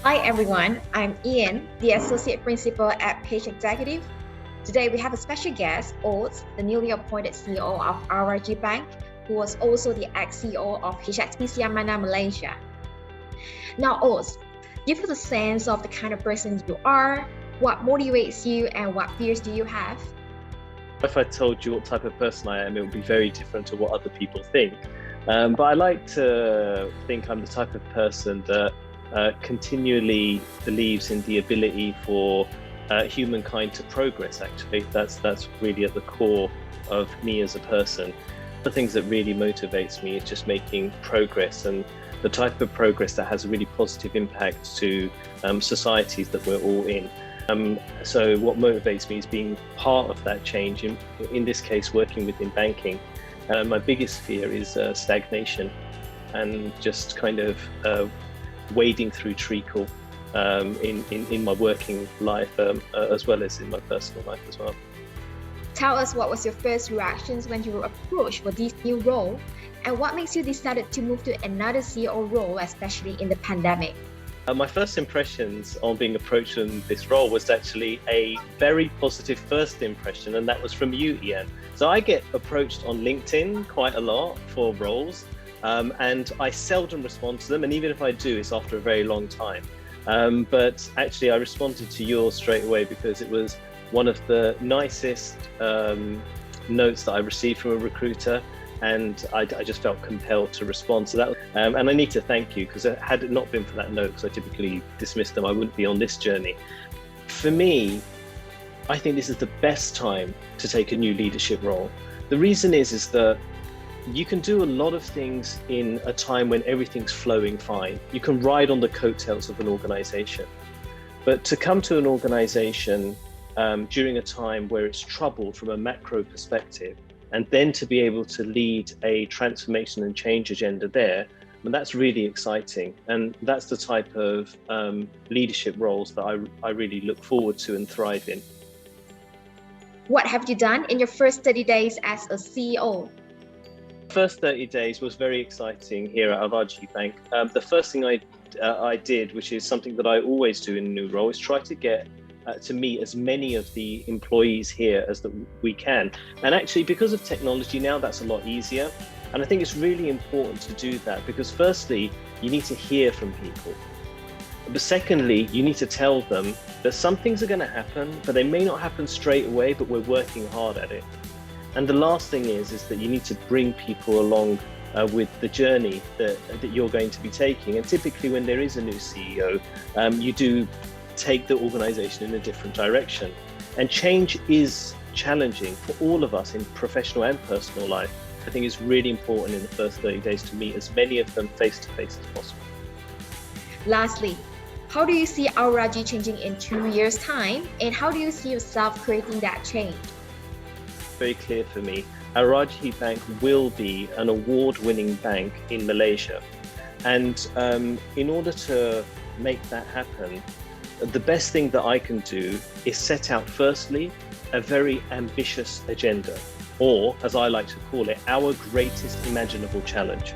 Hi everyone, I'm Ian, the Associate Principal at Page Executive. Today we have a special guest, Oz, the newly appointed CEO of Rajhi Bank, who was also the ex-CEO of HSBC Amana Malaysia. Now Oz, give us a sense of the kind of person you are, what motivates you and what fears do you have? If I told you what type of person I am, it would be very different to what other people think. But I like to think I'm the type of person that continually believes in the ability for humankind to progress. Actually, that's really at the core of me as a person. The things that really motivates me is just making progress, and the type of progress that has a really positive impact to societies that we're all in. So what motivates me is being part of that change, in this case working within banking. My biggest fear is stagnation and just kind of wading through treacle in my working life as well as in my personal life as well. Tell us what was your first reactions when you were approached for this new role, and what makes you decided to move to another CEO role, especially in the pandemic? My first impressions on being approached in this role was actually a very positive first impression, and that was from you, Ian. So I get approached on LinkedIn quite a lot for roles, and I seldom respond to them, and even if I do, it's after a very long time. But actually I responded to yours straight away because it was one of the nicest notes that I received from a recruiter, and I just felt compelled to respond to that. And I need to thank you, because had it not been for that note, because I typically dismiss them, I wouldn't be on this journey. For me, I think this is the best time to take a new leadership role. The reason is that you can do a lot of things in a time when everything's flowing fine. You can ride on the coattails of an organization. But to come to an organization during a time where it's troubled from a macro perspective, and then to be able to lead a transformation and change agenda there, and that's really exciting. And that's the type of leadership roles that I really look forward to and thrive in. What have you done in your first 30 days as a CEO? First 30 days was very exciting here at Rajhi Bank. The first thing I did, which is something that I always do in a new role, is try to get to meet as many of the employees here as that we can. And actually, because of technology now, that's a lot easier. And I think it's really important to do that, because firstly, you need to hear from people. But secondly, you need to tell them that some things are going to happen, but they may not happen straight away, but we're working hard at it. And the last thing is that you need to bring people along with the journey that you're going to be taking. And typically when there is a new CEO, you do take the organization in a different direction. And change is challenging for all of us in professional and personal life. I think it's really important in the first 30 days to meet as many of them face to face as possible. Lastly, how do you see our Rajhi changing in 2 years' time, and how do you see yourself creating that change? Very clear for me. Rajhi Bank will be an award-winning bank in Malaysia. And in order to make that happen, the best thing that I can do is set out, firstly, a very ambitious agenda, or as I like to call it, our greatest imaginable challenge.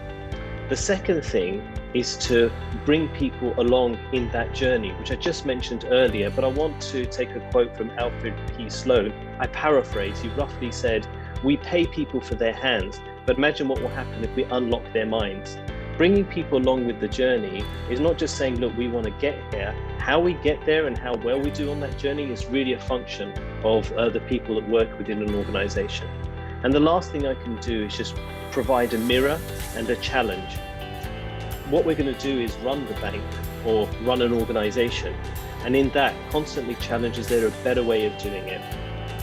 The second thing is to bring people along in that journey, which I just mentioned earlier, but I want to take a quote from Alfred P. Sloan. I paraphrase, he roughly said, "We pay people for their hands, but imagine what will happen if we unlock their minds." Bringing people along with the journey is not just saying, look, we want to get here. How we get there and how well we do on that journey is really a function of the people that work within an organization. And the last thing I can do is just provide a mirror and a challenge. What we're going to do is run the bank or run an organization. And in that, constantly challenge, is there a better way of doing it?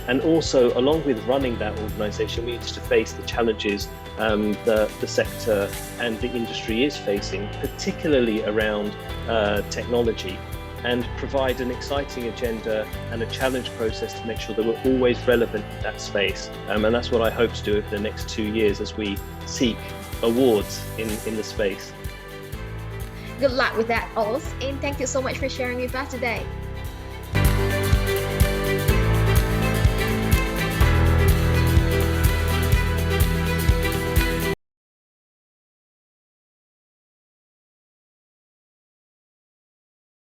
And also, along with running that organization, we need to face the challenges the sector and the industry is facing, particularly around technology, and provide an exciting agenda and a challenge process to make sure that we're always relevant in that space. And that's what I hope to do over the next 2 years as we seek awards in the space. Good luck with that, Oz, and thank you so much for sharing with us today.